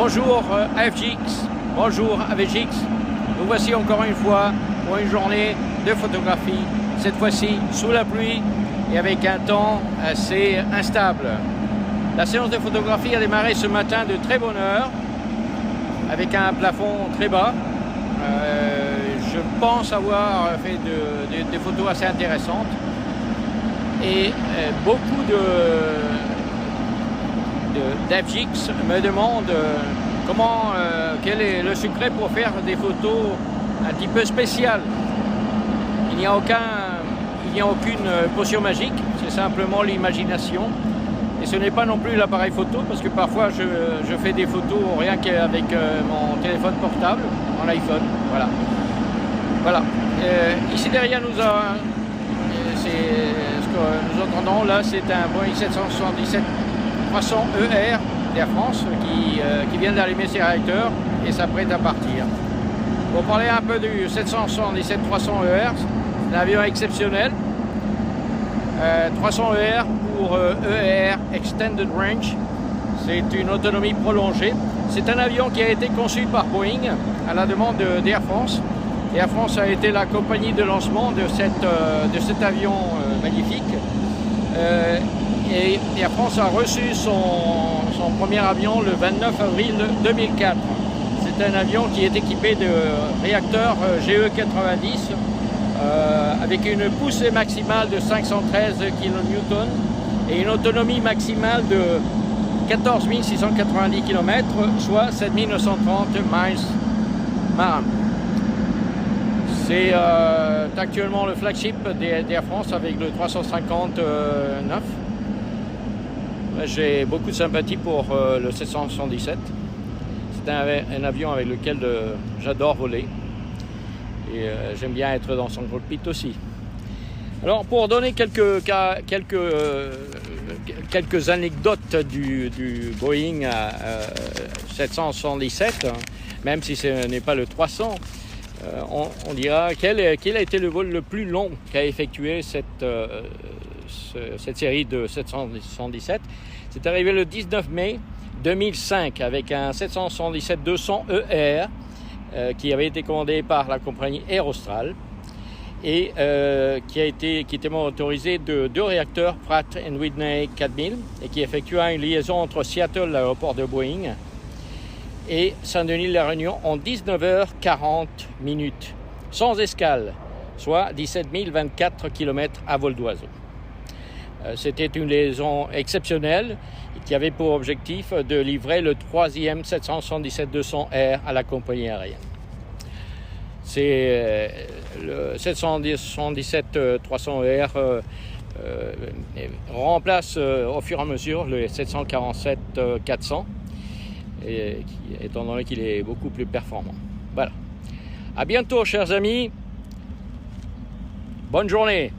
Bonjour FGX, bonjour AVGX. Nous voici encore une fois pour une journée de photographie, cette fois-ci sous la pluie et avec un temps assez instable. La séance de photographie a démarré ce matin de très bonne heure, avec un plafond très bas. Je pense avoir fait des photos assez intéressantes et beaucoup d'FGX me demandent quel est le secret pour faire des photos un petit peu spéciales. Il n'y a aucune potion magique, c'est simplement l'imagination. Et ce n'est pas non plus l'appareil photo, parce que parfois je fais des photos rien qu'avec mon téléphone portable, mon iPhone. Voilà. Ici derrière nous, ce que nous entendons là, c'est un Boeing 777-300 ER d'Air France qui vient d'allumer ses réacteurs et s'apprête à partir. Pour parler un peu du 777-300 ER, c'est un avion exceptionnel. 300 ER pour ER Extended Range, c'est une autonomie prolongée. C'est un avion qui a été conçu par Boeing à la demande d'Air France. Air France a été la compagnie de lancement de cet avion magnifique. Et Air France a reçu son premier avion le 29 avril 2004. C'est un avion qui est équipé de réacteurs GE90 avec une poussée maximale de 513 kN et une autonomie maximale de 14 690 km, soit 7 930 miles marins. C'est actuellement le flagship d'Air France avec le 359. J'ai beaucoup de sympathie pour le 777. C'est un avion avec lequel j'adore voler. Et j'aime bien être dans son cockpit aussi. Alors pour donner quelques anecdotes du Boeing 777, même si ce n'est pas le 300, on dira quel a été le vol le plus long qu'a effectué cette série de 777. C'est arrivé le 19 mai 2005 avec un 777-200 ER qui avait été commandé par la compagnie Air Austral et qui était motorisé de 2 réacteurs Pratt & Whitney 4000 et qui effectua une liaison entre Seattle, l'aéroport de Boeing, et Saint-Denis-la Réunion en 19h40 sans escale, soit 17 024 km à vol d'oiseau. C'était une liaison exceptionnelle qui avait pour objectif de livrer le 3e 777-200R à la compagnie aérienne. C'est le 777-300ER remplace au fur et à mesure le 747-400, étant donné qu'il est beaucoup plus performant. Voilà. À bientôt, chers amis. Bonne journée.